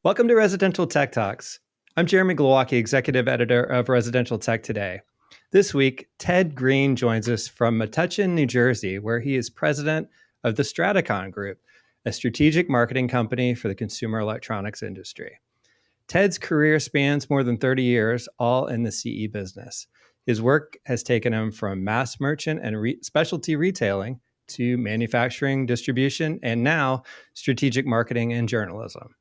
Welcome to Residential Tech Talks. I'm Jeremy Glowacki, Executive Editor of Residential Tech Today. This week, Ted Green joins us from Metuchen, New Jersey, where he is president of the Stratacon Group, a strategic marketing company for the consumer electronics industry. Ted's career spans more than 30 years, all in the CE business. His work has taken him from mass merchant and specialty retailing to manufacturing, distribution, and now strategic marketing and journalism.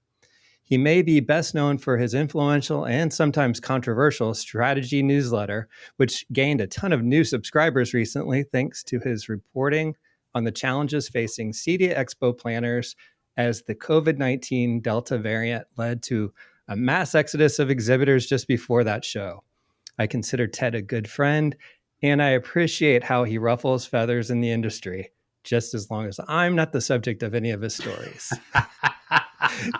He may be best known for his influential and sometimes controversial strategy newsletter, which gained a ton of new subscribers recently thanks to his reporting on the challenges facing CEDIA Expo planners as the COVID-19 Delta variant led to a mass exodus of exhibitors just before that show. I consider Ted a good friend, and I appreciate how he ruffles feathers in the industry, just as long as I'm not the subject of any of his stories.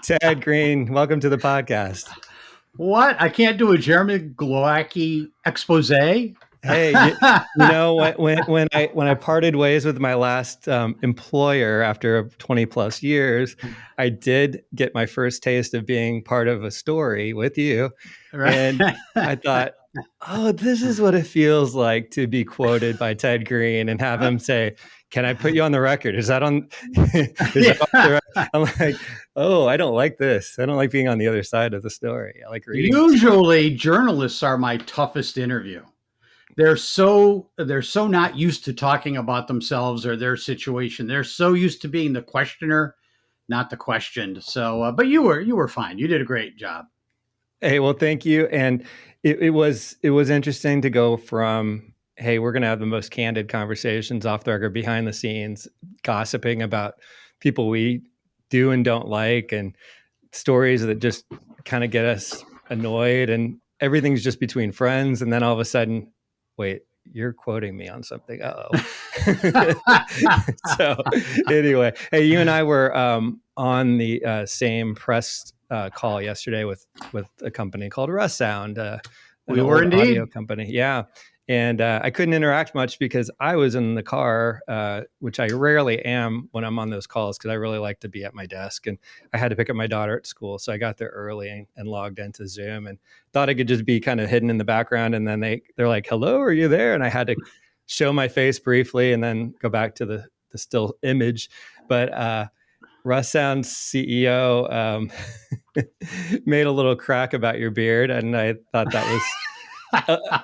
Ted Green, welcome to the podcast. What? I can't do a Jeremy Glowacki expose? Hey, when I parted ways with my last employer after 20 plus years, I did get my first taste of being part of a story with you. Right. And I thought, oh, this is what it feels like to be quoted by Ted Green and have him say, "Can I put you on the record? Is that on? That on the record?" I'm like, oh, I don't like this. I don't like being on the other side of the story. I like reading. Usually, journalists are my toughest interview. They're so not used to talking about themselves or their situation. They're so used to being the questioner, not the questioned. So, but you were fine. You did a great job. Hey, well, thank you. And it was interesting to go from, hey, we're going to have the most candid conversations off the record, behind the scenes, gossiping about people we do and don't like, and stories that just kind of get us annoyed, and everything's just between friends. And then all of a sudden, wait, you're quoting me on something. So anyway, hey, you and I were on the same press call yesterday with a company called Russ Sound. We were indeed. Audio company. Yeah. And I couldn't interact much because I was in the car, which I rarely am when I'm on those calls, because I really like to be at my desk. And I had to pick up my daughter at school. So I got there early and logged into Zoom and thought I could just be kind of hidden in the background. And then they're like, "Hello, are you there?" And I had to show my face briefly and then go back to the still image. But Russ Sound's CEO made a little crack about your beard. And I thought that was...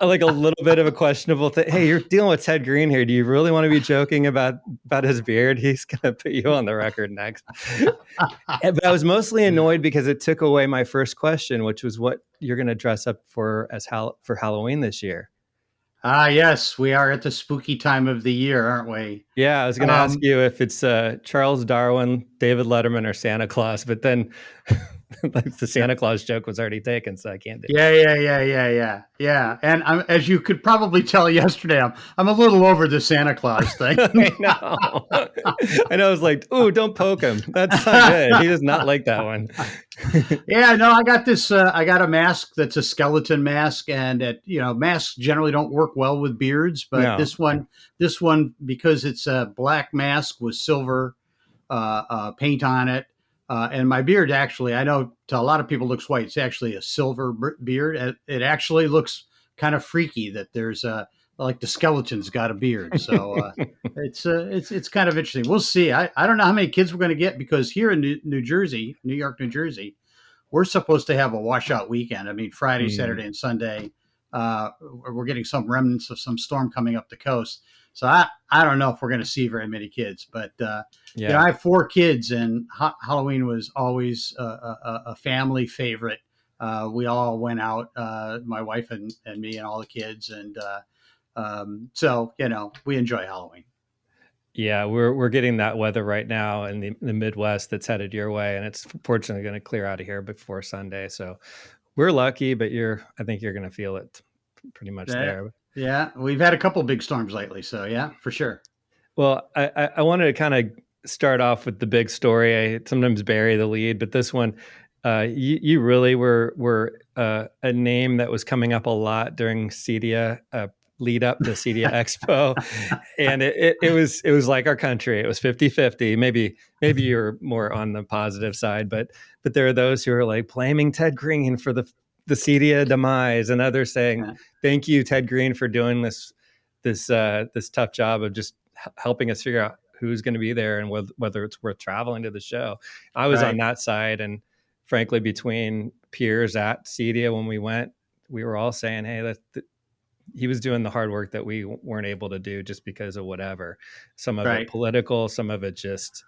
like a little bit of a questionable thing. Hey, you're dealing with Ted Green here. Do you really want to be joking about his beard? He's going to put you on the record next. But I was mostly annoyed because it took away my first question, which was what you're going to dress up for for Halloween this year. Yes, we are at the spooky time of the year, aren't we? Yeah, I was going to ask you if it's Charles Darwin, David Letterman, or Santa Claus, but then like the Santa Claus joke was already taken, so I can't do it. Yeah. And as you could probably tell yesterday, I'm a little over the Santa Claus thing. I know. I know. I was like, "Ooh, don't poke him. That's not good. He does not like that one." Yeah, no, I got this. I got a mask that's a skeleton mask, and masks generally don't work well with beards, but no. This one, because it's a black mask with silver paint on it. And my beard, actually, I know to a lot of people looks white. It's actually a silver beard. It actually looks kind of freaky that there's like the skeleton's got a beard. So it's kind of interesting. We'll see. I don't know how many kids we're going to get, because here in New York, New Jersey, we're supposed to have a washout weekend. I mean, Friday, Saturday, and Sunday. We're getting some remnants of some storm coming up the coast. So I don't know if we're going to see very many kids, but I have 4 kids, and Halloween was always a family favorite. We all went out, my wife and me and all the kids, and so we enjoy Halloween. Yeah, we're getting that weather right now in the Midwest that's headed your way, and it's fortunately going to clear out of here before Sunday. So we're lucky, but I think you're going to feel it pretty much there. Yeah, we've had a couple of big storms lately, so yeah, for sure. Well, I wanted to kind of start off with the big story. I sometimes bury the lead, but this one, you really were a name that was coming up a lot during CEDIA lead up to CEDIA Expo. And it was like our country. It was 50-50. Maybe you're more on the positive side, but there are those who are like blaming Ted Green for the CEDIA demise, and others saying, thank you, Ted Green, for doing this tough job of just helping us figure out who's going to be there and whether it's worth traveling to the show. I was on that side, and frankly, between peers at CEDIA when we went, we were all saying, hey, he was doing the hard work that we weren't able to do just because of whatever. Some of it political, some of it just,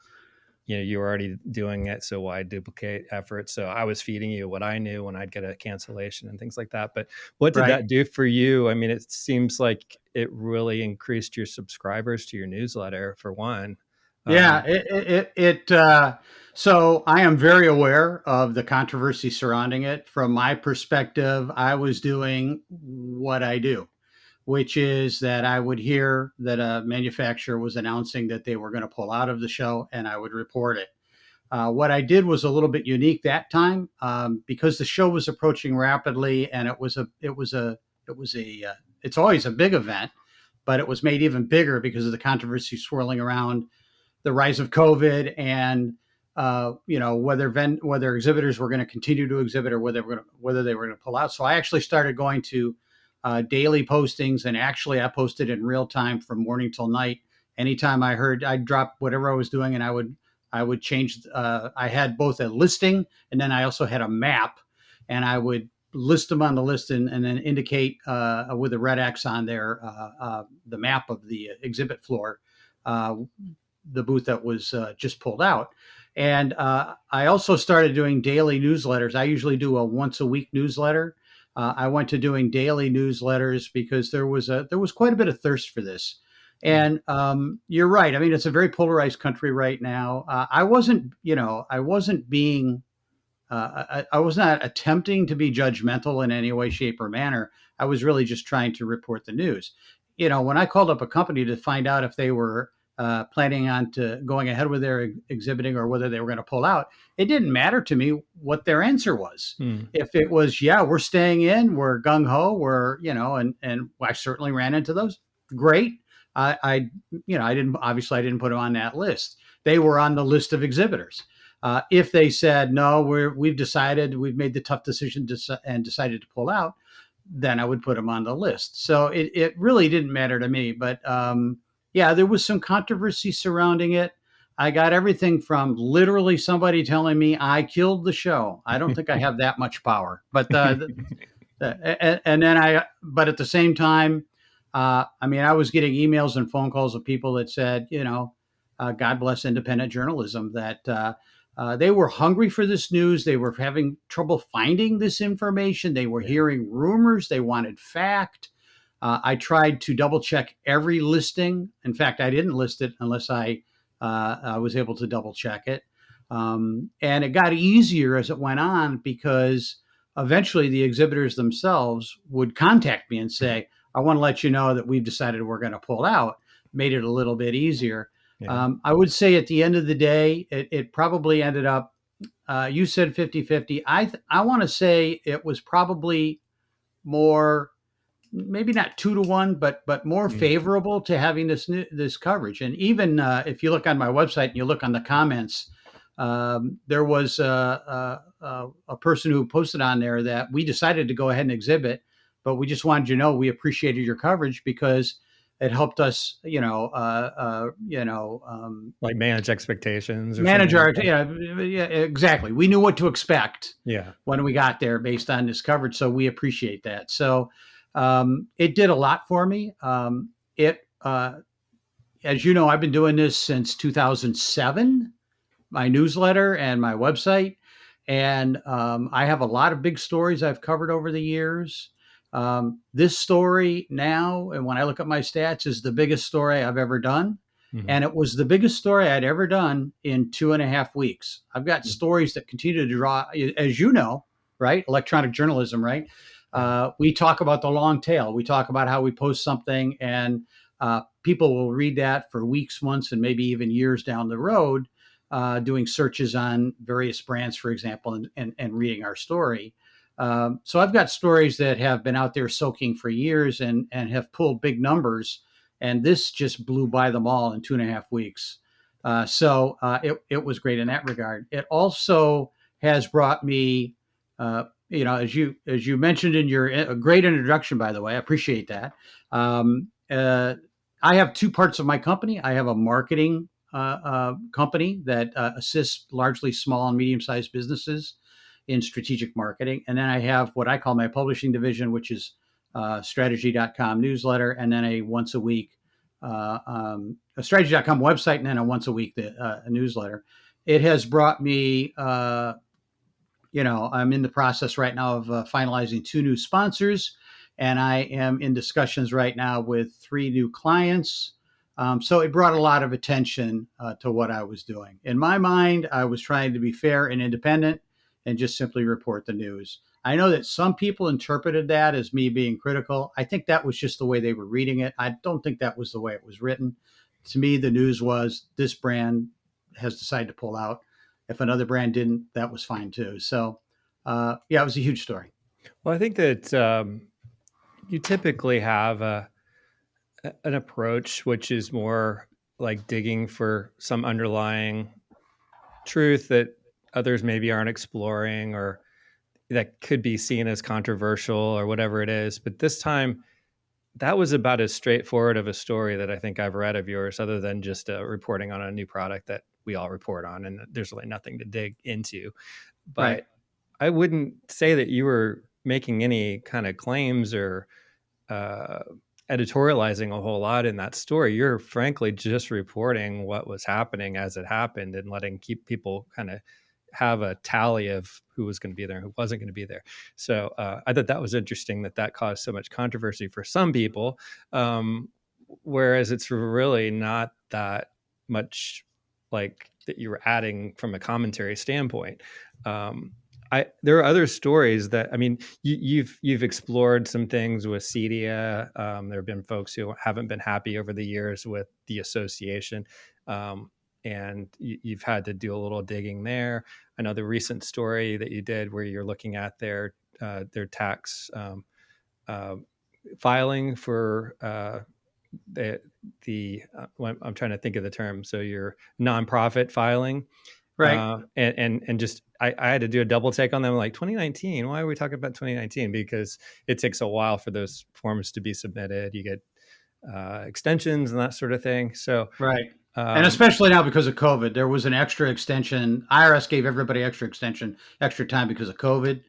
you were already doing it, so why duplicate effort? So I was feeding you what I knew when I'd get a cancellation and things like that. But what did that do for you? I mean, it seems like it really increased your subscribers to your newsletter, for one. Yeah, so I am very aware of the controversy surrounding it. From my perspective, I was doing what I do, which is that I would hear that a manufacturer was announcing that they were going to pull out of the show, and I would report it. What I did was a little bit unique that time, because the show was approaching rapidly, and it's always a big event, but it was made even bigger because of the controversy swirling around the rise of COVID and whether exhibitors were going to continue to exhibit or whether they were going to pull out. So I actually started going to daily postings, and actually I posted in real time from morning till night. Anytime I'd drop whatever I was doing, and I would change. I had both a listing, and then I also had a map, and I would list them on the list and then indicate with a red X on there the map of the exhibit floor, the booth that was just pulled out. And I also started doing daily newsletters. I usually do a once a week newsletter. I went to doing daily newsletters because there was quite a bit of thirst for this. And you're right. I mean, it's a very polarized country right now. I was not attempting to be judgmental in any way, shape, or manner. I was really just trying to report the news. When I called up a company to find out if they were planning on going ahead with their exhibiting or whether they were going to pull out, it didn't matter to me what their answer was. If it was, yeah, we're staying in, we're gung ho, and I certainly ran into those. Great. I didn't put them on that list. They were on the list of exhibitors. If they said, no, we've made the tough decision and decided to pull out, then I would put them on the list. So it really didn't matter to me. But yeah, there was some controversy surrounding it. I got everything from literally somebody telling me I killed the show. I don't think I have that much power, but but at the same time, I was getting emails and phone calls of people that said, God bless independent journalism, that they were hungry for this news. They were having trouble finding this information. They were hearing rumors. They wanted fact. I tried to double check every listing. In fact, I didn't list it unless I was able to double check it. And it got easier as it went on because eventually the exhibitors themselves would contact me and say, I want to let you know that we've decided we're going to pull out. Made it a little bit easier. Yeah. I would say at the end of the day, it probably ended up, you said 50-50. I want to say it was probably more, maybe not 2-1, but more favorable to having this coverage. And even if you look on my website and you look on the comments, there was a person who posted on there that we decided to go ahead and exhibit, but we just wanted you to know we appreciated your coverage because it helped us, like manage expectations. Yeah, exactly. We knew what to expect. Yeah. When we got there based on this coverage, so we appreciate that. So it did a lot for me. As you know, I've been doing this since 2007, my newsletter and my website, and I have a lot of big stories I've covered over the years. This story now, and when I look at my stats, is the biggest story I've ever done. Mm-hmm. And it was the biggest story I'd ever done in 2.5 weeks. I've got stories that continue to draw, as you know, right? Electronic journalism, right? We talk about the long tail. We talk about how we post something and people will read that for weeks, months, and maybe even years down the road, doing searches on various brands, for example, and reading our story. So I've got stories that have been out there soaking for years and have pulled big numbers, and this just blew by them all in 2.5 weeks. It was great in that regard. It also has brought me, as you mentioned in your a great introduction, by the way, I appreciate that. Um, uh, I have two parts of my company. I have a marketing company that assists largely small and medium sized businesses in strategic marketing. And then I have what I call my publishing division, which is strategy.com newsletter, and then a strategy.com website, and then a once a week a newsletter. It has brought me, I'm in the process right now of finalizing 2 new sponsors, and I am in discussions right now with 3 new clients. So it brought a lot of attention to what I was doing. In my mind, I was trying to be fair and independent and just simply report the news. I know that some people interpreted that as me being critical. I think that was just the way they were reading it. I don't think that was the way it was written. To me, the news was this brand has decided to pull out. If another brand didn't, that was fine too. So, it was a huge story. Well, I think that you typically have an approach which is more like digging for some underlying truth that others maybe aren't exploring, or that could be seen as controversial or whatever it is. But this time, that was about as straightforward of a story that I think I've read of yours, other than just reporting on a new product that we all report on, and there's really nothing to dig into. But Right. I wouldn't say that you were making any kind of claims or editorializing a whole lot in that story. You're frankly just reporting what was happening as it happened and letting keep people kind of have a tally of who was going to be there and who wasn't going to be there. So I thought that was interesting that caused so much controversy for some people, whereas it's really not that much like that you were adding from a commentary standpoint. There are other stories that, I mean, you've explored some things with CEDIA. There have been folks who haven't been happy over the years with the association, and you've had to do a little digging there. I know the recent story that you did where you're looking at their tax filing for I'm trying to think of the term. So your nonprofit filing. Right. And just I had to do a double take on them, like 2019. Why are we talking about 2019? Because it takes a while for those forms to be submitted. You get extensions and that sort of thing. So Right. And especially now because of COVID, there was an extra extension. IRS gave everybody extra time because of COVID,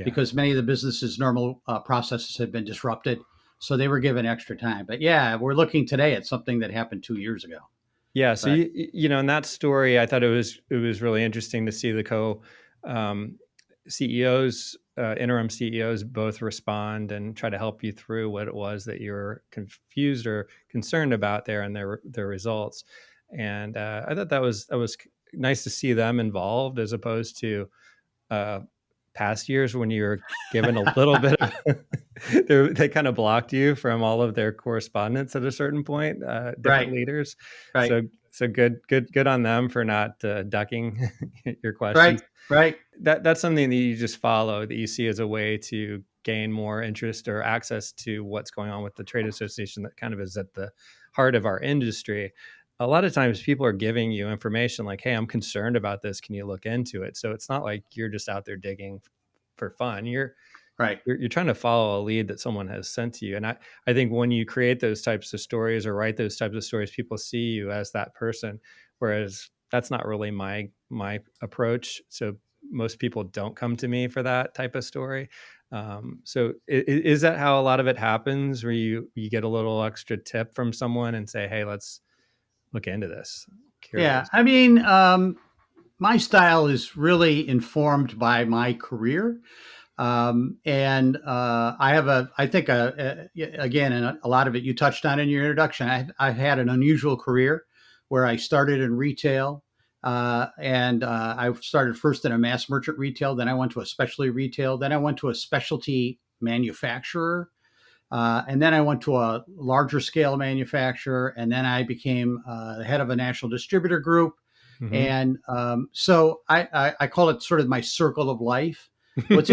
because many of the businesses' normal processes had been disrupted. So they were given extra time. But yeah, we're looking today at something that happened 2 years ago. Yeah. So, in that story, I thought it was really interesting to see the CEOs, interim CEOs, both respond and try to help you through what it was that you were confused or concerned about there and their results. And I thought that was nice to see them involved, as opposed to past years when you were given a little bit of they kind of blocked you from all of their correspondence at a certain point, different leaders. Right. So good on them for not ducking your questions. Right. That's something that you just follow, that you see as a way to gain more interest or access to what's going on with the trade association that kind of is at the heart of our industry. A lot of times people are giving you information like, hey, I'm concerned about this. Can you look into it? So it's not like you're just out there digging for fun. You're trying to follow a lead that someone has sent to you. And I think when you create those types of stories or write those types of stories, people see you as that person, whereas that's not really my approach. So most people don't come to me for that type of story. So is that how a lot of it happens, where you get a little extra tip from someone and say, hey, let's look into this? Curious. Yeah. I mean, my style is really informed by my career. And I think, again, and a lot of it you touched on in your introduction, I've had an unusual career where I started in retail. And I started first in a mass merchant retail, then I went to a specialty retail, then I went to a specialty manufacturer, and then I went to a larger scale manufacturer, and then I became the head of a national distributor group. Mm-hmm. And so I call it sort of my circle of life. What's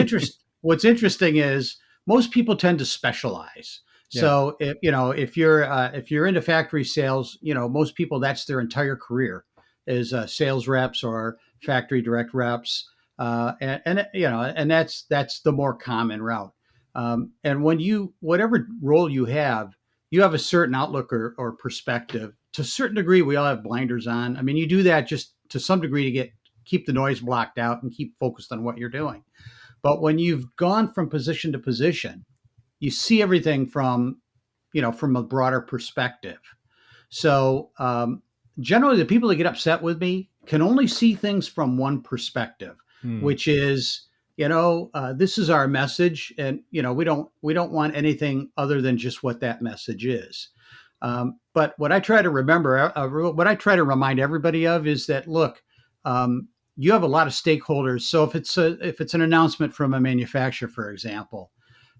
what's interesting is most people tend to specialize. Yeah. So if you're into factory sales, most people, that's their entire career is sales reps or factory direct reps, and that's the more common route. And when whatever role you have a certain outlook or perspective. To a certain degree, we all have blinders on. I mean, you do that just to some degree to keep the noise blocked out and keep focused on what you're doing. But when you've gone from position to position, you see everything from a broader perspective. So generally, the people that get upset with me can only see things from one perspective, which is, this is our message, and we don't want anything other than just what that message is. But what I try to what I try to remind everybody of is that look, you have a lot of stakeholders. So if it's an announcement from a manufacturer, for example,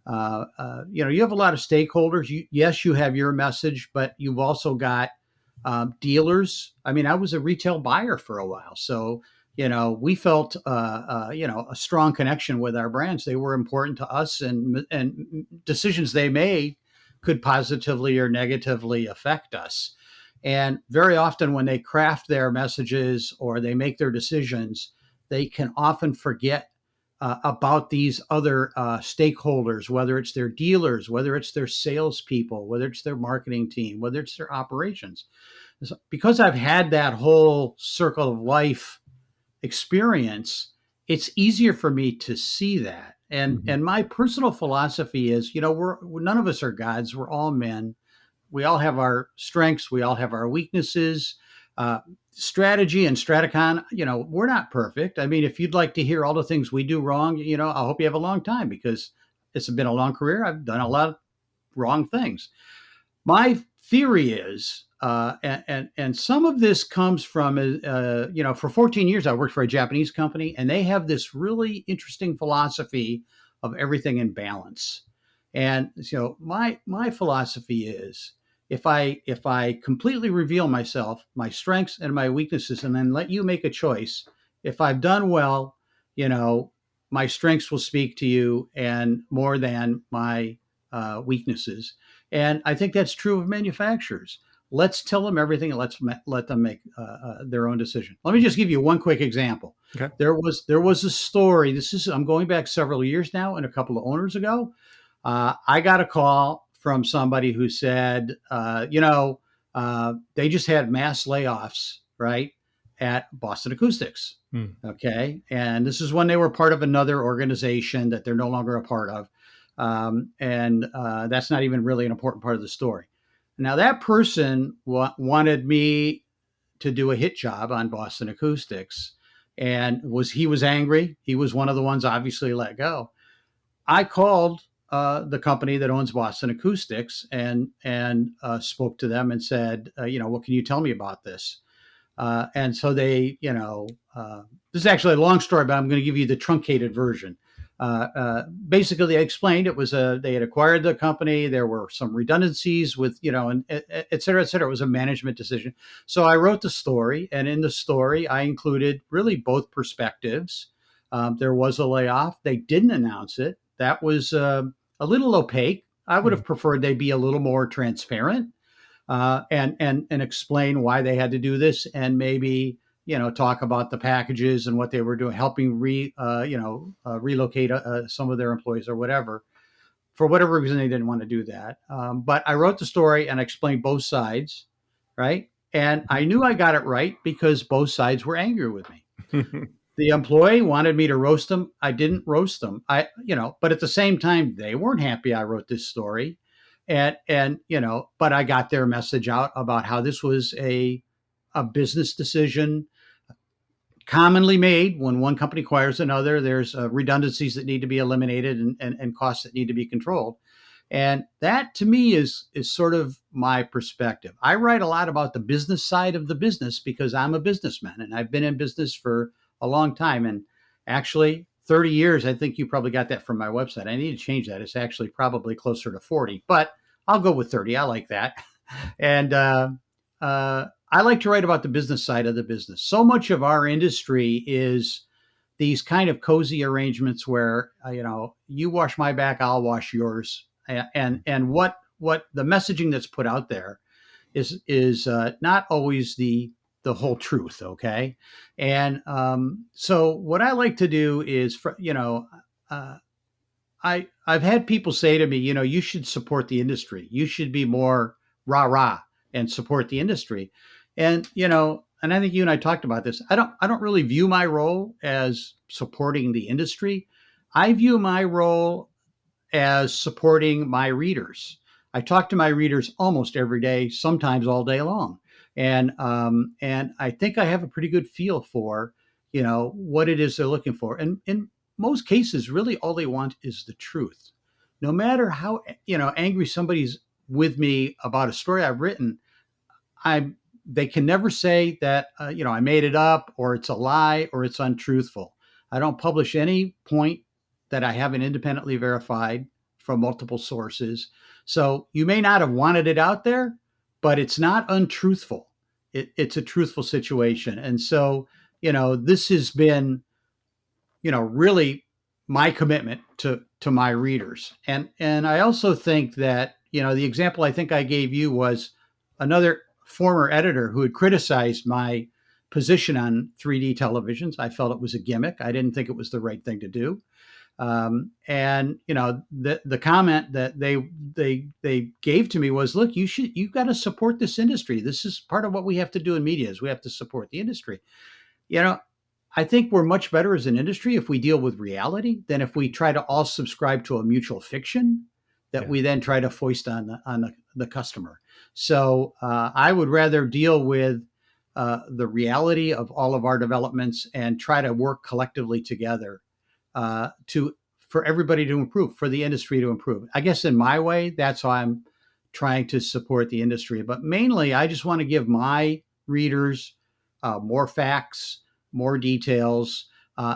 you have a lot of stakeholders. Yes, you have your message, but you've also got dealers. I mean, I was a retail buyer for a while, so we felt a strong connection with our brands. They were important to us, and decisions they made could positively or negatively affect us. And very often, when they craft their messages or they make their decisions, they can often forget about these other stakeholders, whether it's their dealers, whether it's their salespeople, whether it's their marketing team, whether it's their operations. Because I've had that whole circle of life experience, it's easier for me to see that. And my personal philosophy is, none of us are gods. We're all men. We all have our strengths. We all have our weaknesses. Strategy and Stratacon, we're not perfect. I mean, if you'd like to hear all the things we do wrong, I hope you have a long time, because it's been a long career. I've done a lot of wrong things. My theory is, and some of this comes from, for 14 years, I worked for a Japanese company, and they have this really interesting philosophy of everything in balance. And so my philosophy is, if I completely reveal myself, my strengths and my weaknesses, and then let you make a choice, if I've done well, my strengths will speak to you and more than my weaknesses. And I think that's true of manufacturers. Let's tell them everything, and let them make their own decision. Let me just give you one quick example. Okay. There was a story. I'm going back several years now, and a couple of owners ago, I got a call from somebody who said, they just had mass layoffs, right, at Boston Acoustics. Okay. And this is when they were part of another organization that they're no longer a part of. And that's not even really an important part of the story. Now, that person wanted me to do a hit job on Boston Acoustics, and he was angry. He was one of the ones obviously let go. I called the company that owns Boston Acoustics and spoke to them and said, what can you tell me about this? And so they, this is actually a long story, but I'm going to give you the truncated version. Basically, they explained they had acquired the company. There were some redundancies with, and et cetera, et cetera. It was a management decision. So I wrote the story, and in the story, I included really both perspectives. There was a layoff. They didn't announce it. That was a little opaque. I would have preferred they be a little more transparent and explain why they had to do this, and maybe talk about the packages and what they were doing, helping relocate some of their employees or whatever. For whatever reason, they didn't want to do that. But I wrote the story and I explained both sides, right? And I knew I got it right because both sides were angry with me. The employee wanted me to roast them. I didn't roast them. But at the same time, they weren't happy I wrote this story. But I got their message out about how this was a business decision commonly made when one company acquires another. There's redundancies that need to be eliminated and costs that need to be controlled. And that, to me, is sort of my perspective. I write a lot about the business side of the business because I'm a businessman and I've been in business for a long time. And actually, 30 years, I think you probably got that from my website. I need to change that. It's actually probably closer to 40, but I'll go with 30. I like that. And I like to write about the business side of the business. So much of our industry is these kind of cozy arrangements where you wash my back, I'll wash yours, and what the messaging that's put out there is not always the whole truth. Okay, and so what I like to do is, I've had people say to me, you should support the industry. You should be more rah rah and support the industry. And and I think you and I talked about this. I don't really view my role as supporting the industry. I view my role as supporting my readers. I talk to my readers almost every day, sometimes all day long, and I think I have a pretty good feel for what it is they're looking for. And in most cases, really all they want is the truth. No matter how angry somebody's with me about a story I've written, I they can never say that I made it up or it's a lie or it's untruthful. I don't publish any point that I haven't independently verified from multiple sources. So you may not have wanted it out there, but it's not untruthful. It's a truthful situation. And so this has been really my commitment to my readers. And I also think that the example I think I gave you was another former editor who had criticized my position on 3D televisions. I felt it was a gimmick. I didn't think it was the right thing to do. And the comment that they gave to me was, look, you've got to support this industry. This is part of what we have to do in media, is we have to support the industry. I think we're much better as an industry if we deal with reality than if we try to all subscribe to a mutual fiction that we then try to foist on the customer. So I would rather deal with the reality of all of our developments and try to work collectively together for everybody to improve, for the industry to improve. I guess in my way, that's how I'm trying to support the industry. But mainly, I just want to give my readers more facts, more details,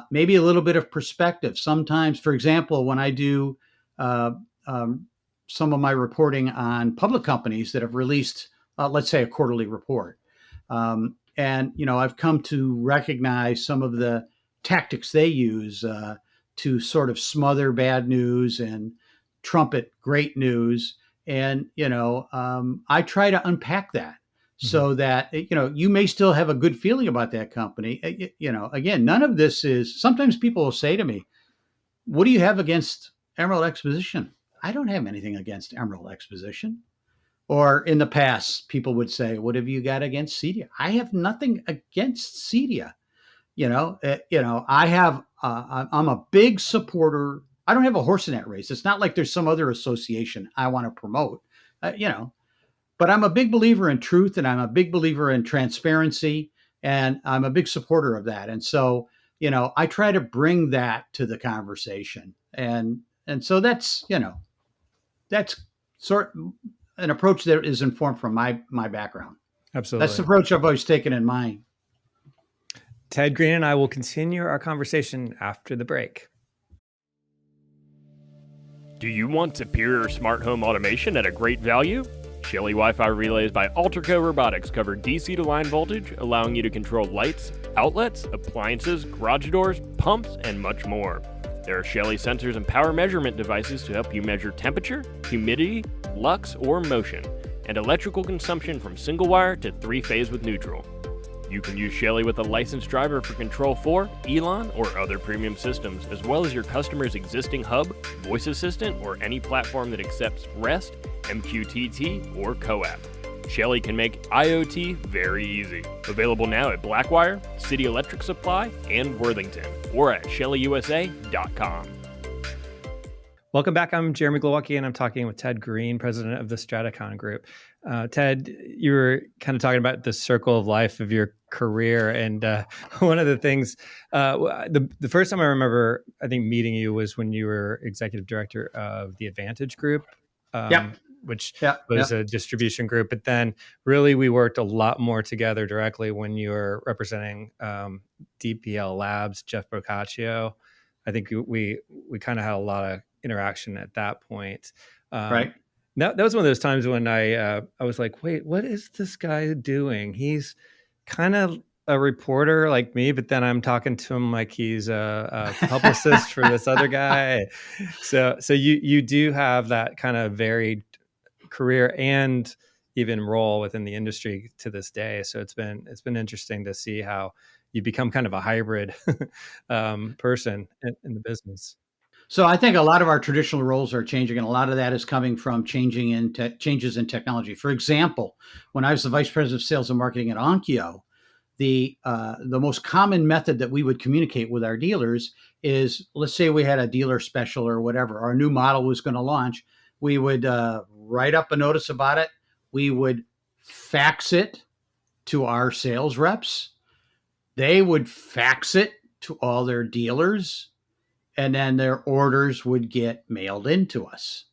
maybe a little bit of perspective. Sometimes, for example, when I do some of my reporting on public companies that have released, let's say, a quarterly report, and I've come to recognize some of the tactics they use to sort of smother bad news and trumpet great news. And I try to unpack that so that you may still have a good feeling about that company. Again, none of this is. Sometimes people will say to me, "What do you have against Emerald Exposition?" I don't have anything against Emerald Exposition. Or in the past, people would say, "What have you got against CEDIA?" I have nothing against CEDIA. I have. I'm a big supporter. I don't have a horse in that race. It's not like there's some other association I want to promote. But I'm a big believer in truth, and I'm a big believer in transparency, and I'm a big supporter of that. And so, I try to bring that to the conversation, and so that's sort of an approach that is informed from my background. Absolutely, that's the approach I've always taken in mine. Ted Green and I will continue our conversation after the break. Do you want superior smart home automation at a great value? Shelly WiFi Relays by Allterco Robotics cover DC to line voltage, allowing you to control lights, outlets, appliances, garage doors, pumps, and much more. There are Shelly sensors and power measurement devices to help you measure temperature, humidity, lux, or motion, and electrical consumption from single wire to 3-phase with neutral. You can use Shelly with a licensed driver for Control 4, Elon, or other premium systems, as well as your customer's existing hub, voice assistant, or any platform that accepts REST, MQTT, or CoAP. Shelly can make IoT very easy. Available now at Blackwire, City Electric Supply, and Worthington, or at shellyusa.com. Welcome back. I'm Jeremy Glowacki, and I'm talking with Ted Green, president of the Stratacon Group. Ted, you were kind of talking about the circle of life of your career, and one of the things, the first time I remember, I think, meeting you was when you were executive director of the Advantage Group, which was a distribution group. But then, really, we worked a lot more together directly when you were representing DPL Labs, Jeff Boccaccio. I think we kind of had a lot of interaction at that point. Right. That was one of those times when I was like, wait, what is this guy doing? He's kind of a reporter like me, but then I'm talking to him like he's a publicist for this other guy. So you do have that kind of varied career and even role within the industry to this day. So it's been interesting to see how you become kind of a hybrid person in the business. So I think a lot of our traditional roles are changing, and a lot of that is coming from changes in technology. For example, when I was the vice president of sales and marketing at Onkyo, the most common method that we would communicate with our dealers is, let's say we had a dealer special or whatever, our new model was going to launch. We would write up a notice about it. We would fax it to our sales reps. They would fax it to all their dealers, and then their orders would get mailed into us.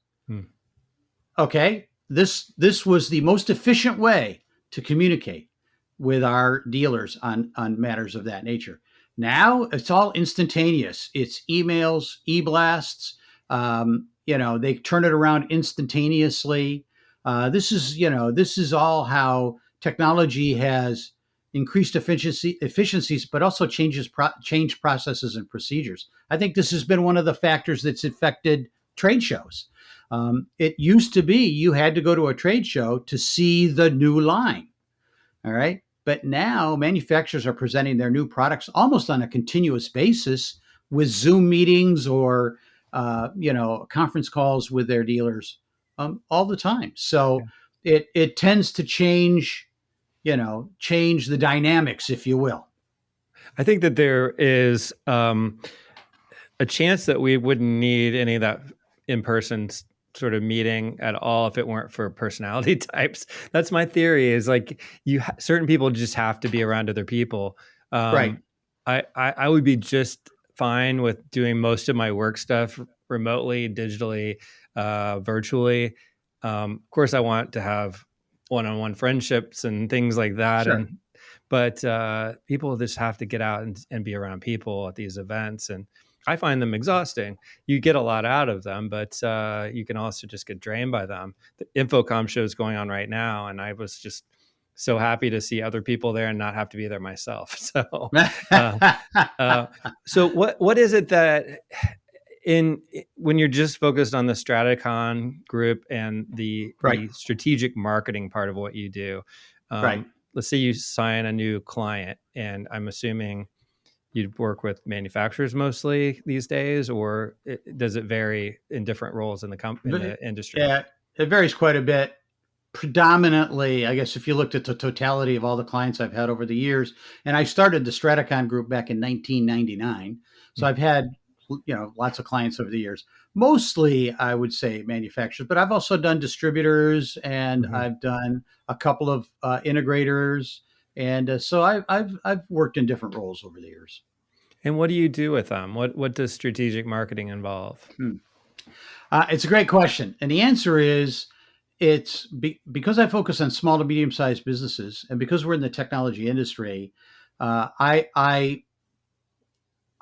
Okay, this was the most efficient way to communicate with our dealers on matters of that nature. Now it's all instantaneous. It's emails, e-blasts. They turn it around instantaneously. This is all how technology has increased efficiencies, but also changed processes and procedures. I think this has been one of the factors that's affected trade shows. It used to be you had to go to a trade show to see the new line. All right. But now manufacturers are presenting their new products almost on a continuous basis with Zoom meetings or, conference calls with their dealers all the time. So it tends to change the dynamics, if you will. I think that there is a chance that we wouldn't need any of that in-person sort of meeting at all if it weren't for personality types. That's my theory, is like certain people just have to be around other people. Right. I would be just fine with doing most of my work stuff remotely, digitally, virtually. Of course, I want to have one-on-one friendships and things like that. Sure. But people just have to get out and be around people at these events. And I find them exhausting. You get a lot out of them, but you can also just get drained by them. The Infocom show is going on right now, and I was just so happy to see other people there and not have to be there myself. So, so what is it that when you're just focused on the Stratacon group and the strategic marketing part of what you do? Let's say you sign a new client, and I'm assuming you'd work with manufacturers mostly these days, or does it vary in different roles in the industry? Yeah, it varies quite a bit. Predominantly, I guess if you looked at the totality of all the clients I've had over the years, and I started the Stratacon group back in 1999, so I've had lots of clients over the years. Mostly, I would say manufacturers, but I've also done distributors, and I've done a couple of integrators. And so I've worked in different roles over the years. And what do you do with them? What does strategic marketing involve? It's a great question. And the answer is because I focus on small to medium-sized businesses, and because we're in the technology industry, I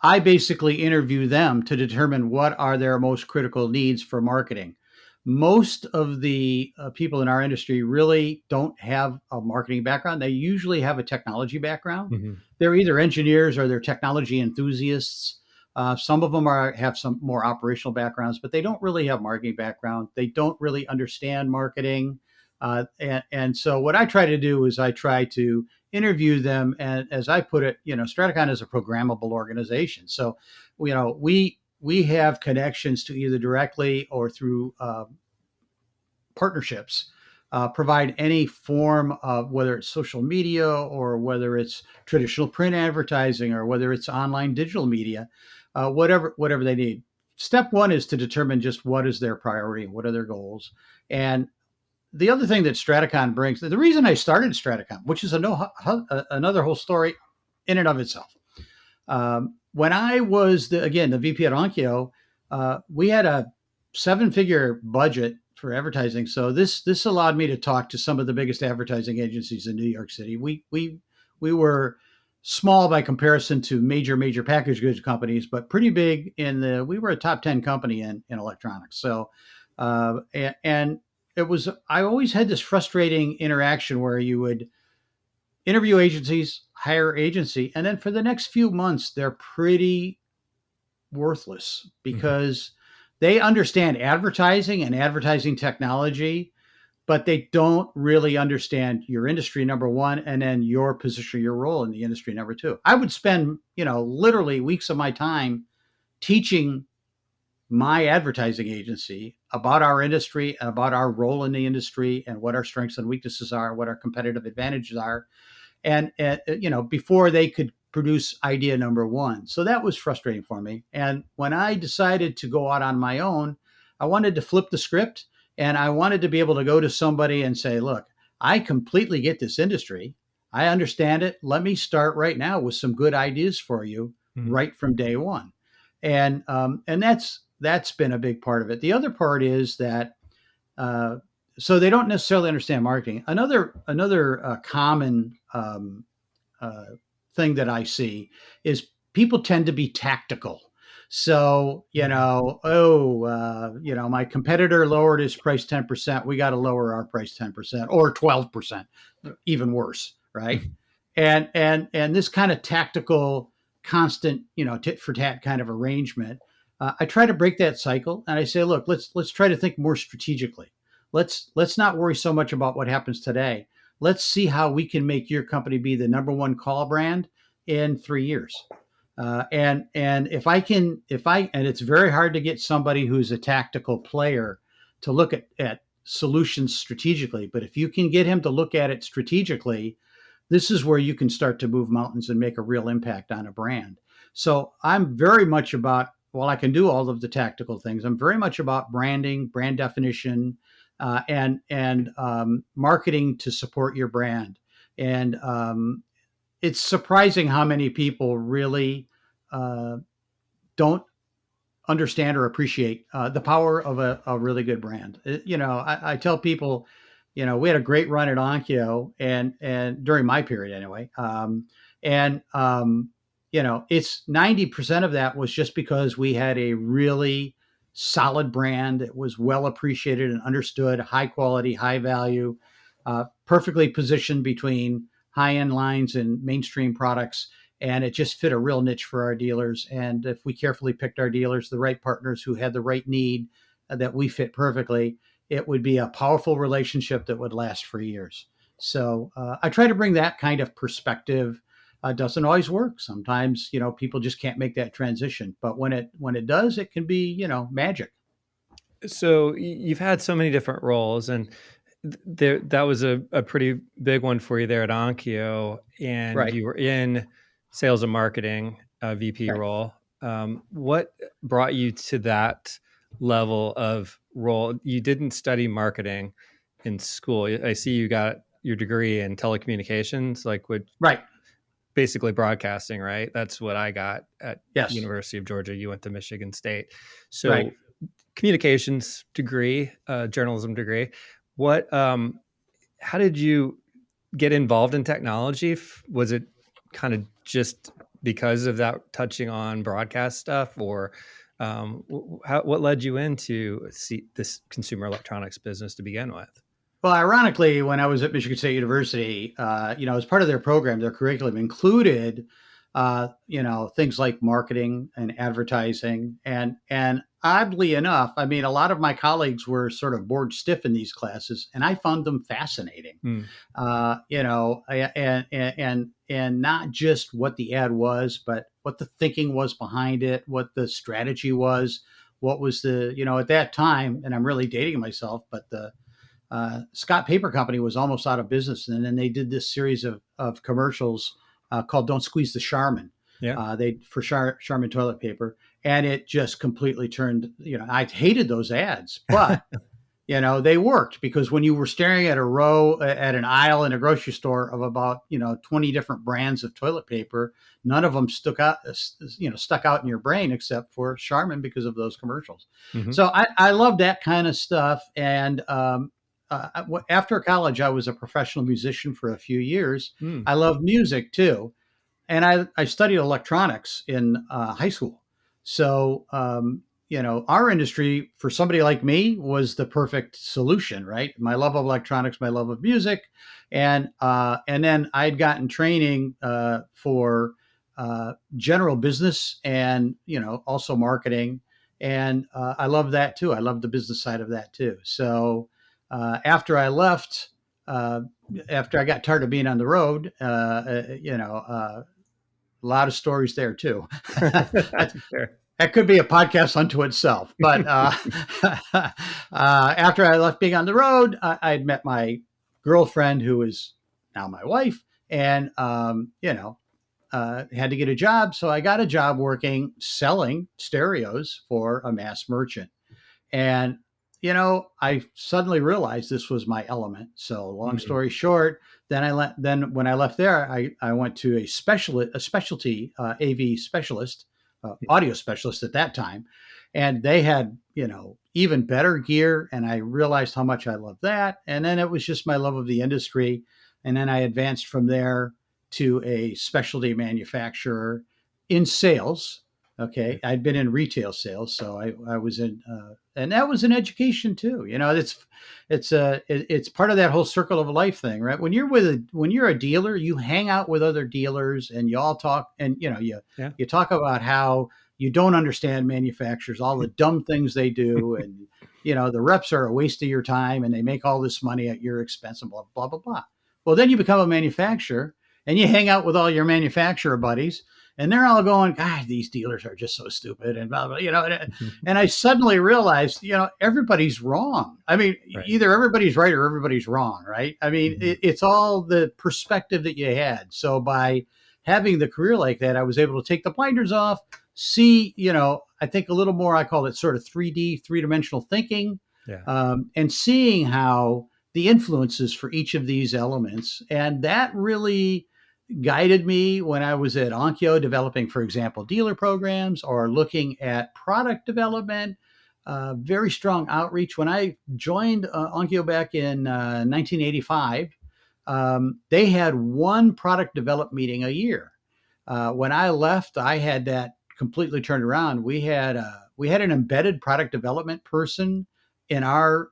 basically interview them to determine what are their most critical needs for marketing. Most of the people in our industry really don't have a marketing background. They usually have a technology background. They're either engineers or they're technology enthusiasts. Some of them have some more operational backgrounds, but they don't really have marketing background. They don't really understand marketing. And so what I try to do is I try to interview them. And as I put it, Stratacon is a programmable organization. So, we have connections to either directly or through partnerships, provide any form of, whether it's social media or whether it's traditional print advertising or whether it's online digital media, whatever they need. Step one is to determine just what is their priority, what are their goals. And the other thing that Stratacon brings, the reason I started Stratacon, which is another whole story in and of itself. When I was the VP at Onkyo, we had a 7-figure budget for advertising. So this allowed me to talk to some of the biggest advertising agencies in New York City. We were small by comparison to major packaged goods companies, but pretty big we were a top 10 company in electronics. So, and I always had this frustrating interaction where you would interview agencies, hire agency, and then for the next few months, they're pretty worthless because they understand advertising and advertising technology, but they don't really understand your industry, number one, and then your position, your role in the industry, number two. I would spend, literally weeks of my time teaching my advertising agency about our industry and about our role in the industry and what our strengths and weaknesses are, what our competitive advantages are, and before they could produce idea number one. So that was frustrating for me. And when I decided to go out on my own, I wanted to flip the script, and I wanted to be able to go to somebody and say, look, I completely get this industry. I understand it. Let me start right now with some good ideas for you right from day one. And that's been a big part of it. The other part is that so they don't necessarily understand marketing. Another common thing that I see is people tend to be tactical. So, my competitor lowered his price 10%. We got to lower our price 10% or 12%, even worse, right? And this kind of tactical, constant, tit for tat kind of arrangement. I try to break that cycle, and I say, look, let's try to think more strategically. Let's not worry so much about what happens today. Let's see how we can make your company be the number one call brand in 3 years. And it's very hard to get somebody who's a tactical player to look at solutions strategically. But if you can get him to look at it strategically, this is where you can start to move mountains and make a real impact on a brand. So I'm very much about, while I can do all of the tactical things, I'm very much about branding, brand definition, and marketing to support your brand. And it's surprising how many people really don't understand or appreciate the power of a really good brand. I tell people, we had a great run at Onkyo and during my period anyway. It's 90% of that was just because we had a really solid brand. It was well appreciated and understood, high quality, high value, perfectly positioned between high-end lines and mainstream products. And it just fit a real niche for our dealers. And if we carefully picked our dealers, the right partners who had the right need that we fit perfectly, it would be a powerful relationship that would last for years. So I try to bring that kind of perspective. Doesn't always work. Sometimes, people just can't make that transition. But when it does, it can be, magic. So you've had so many different roles, and that was a pretty big one for you there at Onkyo, and right. You were in sales and marketing VP right. role. What brought you to that level of role? You didn't study marketing in school. I see you got your degree in telecommunications, right. Basically broadcasting, right? That's what I got at yes. University of Georgia. You went to Michigan State. So right. Communications degree, journalism degree. What, how did you get involved in technology? Was it kind of just because of that touching on broadcast stuff, or what led you into this consumer electronics business to begin with? Well, ironically, when I was at Michigan State University, as part of their program, their curriculum included, things like marketing and advertising. And oddly enough, I mean, a lot of my colleagues were sort of bored stiff in these classes, and I found them fascinating. And not just what the ad was, but what the thinking was behind it, what the strategy was, what was the, at that time, and I'm really dating myself, but the Scott Paper Company was almost out of business. And then they did this series of commercials called Don't Squeeze the Charmin. Yeah. For Charmin toilet paper. And it just completely turned, I hated those ads, but, they worked, because when you were staring at at an aisle in a grocery store of about, 20 different brands of toilet paper, none of them stuck out in your brain except for Charmin because of those commercials. Mm-hmm. So I love that kind of stuff. And, after college, I was a professional musician for a few years. I love music too. And I studied electronics in high school. So our industry for somebody like me was the perfect solution, right? My love of electronics, my love of music, and then I'd gotten training for general business and also marketing, and I love that too. I love the business side of that too. So after I left, after I got tired of being on the road, a lot of stories there too. Sure. That could be a podcast unto itself. But after I left being on the road, I'd met my girlfriend, who is now my wife, and had to get a job. So I got a job working selling stereos for a mass merchant, and I suddenly realized this was my element. So long story short, then when I left there, I went to a specialty AV specialist, audio specialist at that time, and they had even better gear, and I realized how much I loved that. And then it was just my love of the industry, and then I advanced from there to a specialty manufacturer in sales. Okay, I'd been in retail sales, so I was in, and that was an education too. It's part of that whole circle of life thing, right? When you're a dealer, you hang out with other dealers, and you all talk, and you talk about how you don't understand manufacturers, all the dumb things they do, and the reps are a waste of your time, and they make all this money at your expense, and blah blah blah blah. Well, then you become a manufacturer, and you hang out with all your manufacturer buddies. And they're all going, God, these dealers are just so stupid, and blah, blah, and I suddenly realized, everybody's wrong. I mean, either everybody's right or everybody's wrong, right? I mean, it's all the perspective that you had. So by having the career like that, I was able to take the blinders off, see, I think a little more, I call it sort of 3D, three-dimensional thinking, and seeing how the influences for each of these elements. And that really guided me when I was at Onkyo developing, for example, dealer programs or looking at product development, very strong outreach. When I joined Onkyo back in 1985, they had one product development meeting a year. When I left, I had that completely turned around. We had an embedded product development person in our,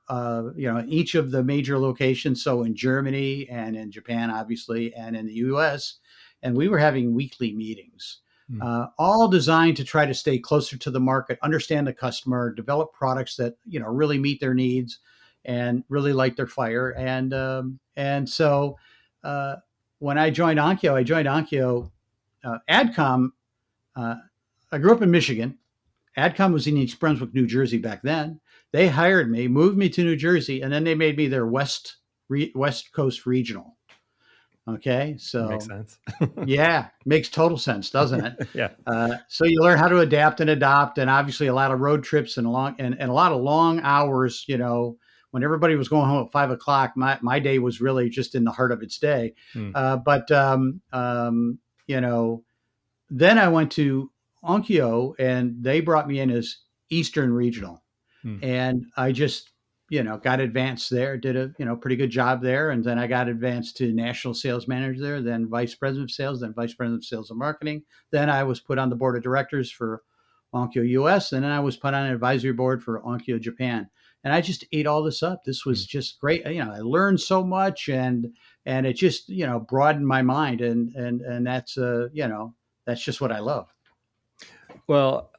each of the major locations. So in Germany and in Japan, obviously, and in the US, and we were having weekly meetings, all designed to try to stay closer to the market, understand the customer, develop products that, really meet their needs and really light their fire. And so when I joined Onkyo, AdCom, I grew up in Michigan. AdCom was in East Brunswick, New Jersey back then. They hired me, moved me to New Jersey, and then they made me their West Coast regional. Okay, so makes sense. Yeah, makes total sense, doesn't it? Yeah. So you learn how to adapt and adopt, and obviously a lot of road trips and a lot of long hours. When everybody was going home at 5 o'clock, my day was really just in the heart of its day. Then I went to Onkyo, and they brought me in as Eastern Regional. And I just, got advanced there, did a, pretty good job there. And then I got advanced to national sales manager there, then vice president of sales, then vice president of sales and marketing. Then I was put on the board of directors for Onkyo US. And then I was put on an advisory board for Onkyo Japan. And I just ate all this up. This was just great. I learned so much, and it just, broadened my mind. And that's, that's just what I love. Well,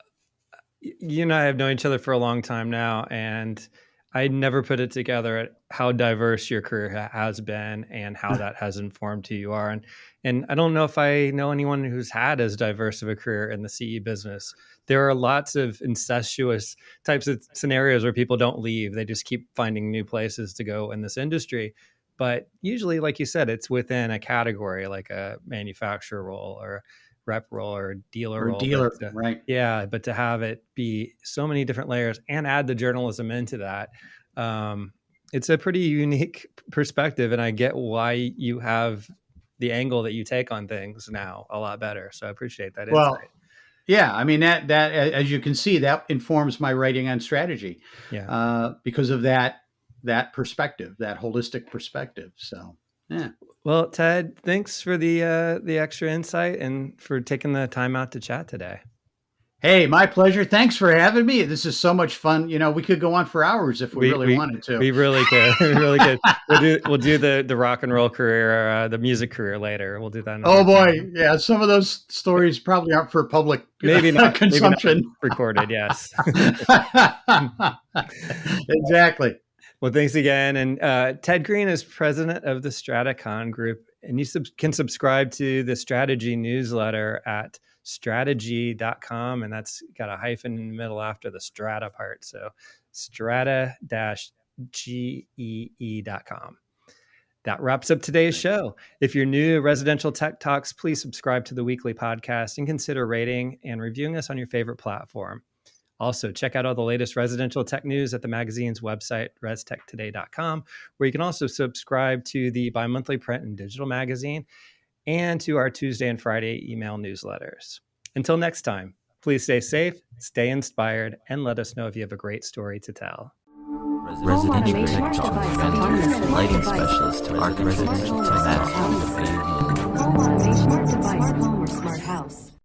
you and I have known each other for a long time now, and I never put it together at how diverse your career has been and how that has informed who you are. And I don't know if I know anyone who's had as diverse of a career in the CE business. There are lots of incestuous types of scenarios where people don't leave. They just keep finding new places to go in this industry. But usually, like you said, it's within a category, like a manufacturer role or rep role or dealer role. Right. Yeah. But to have it be so many different layers and add the journalism into that, it's a pretty unique perspective. And I get why you have the angle that you take on things now a lot better. So I appreciate that insight. Yeah. I mean, that as you can see, that informs my writing on strategy. Yeah. Because of that perspective, that holistic perspective. So, yeah. Well, Ted, thanks for the extra insight and for taking the time out to chat today. Hey, my pleasure. Thanks for having me. This is so much fun. We could go on for hours if we really wanted to. We really could. We really could. We'll do the rock and roll career, the music career later. We'll do that. Oh boy, yeah. Some of those stories probably aren't for public maybe not consumption. Maybe not recorded. Yes. Exactly. Well, thanks again. And Ted Green is president of the Stratacon group, and you can subscribe to the strategy newsletter at strategy.com, and that's got a hyphen in the middle after the strata part. So strata-gee.com. That wraps up today's show. If you're new to Residential Tech Talks, please subscribe to the weekly podcast and consider rating and reviewing us on your favorite platform. Also, check out all the latest residential tech news at the magazine's website, restechtoday.com, where you can also subscribe to the bi-monthly print and digital magazine and to our Tuesday and Friday email newsletters. Until next time, please stay safe, stay inspired, and let us know if you have a great story to tell. Residential Tech Talk, lighting specialist to Residential Tech Talk. Home automation, smart device, home or smart house.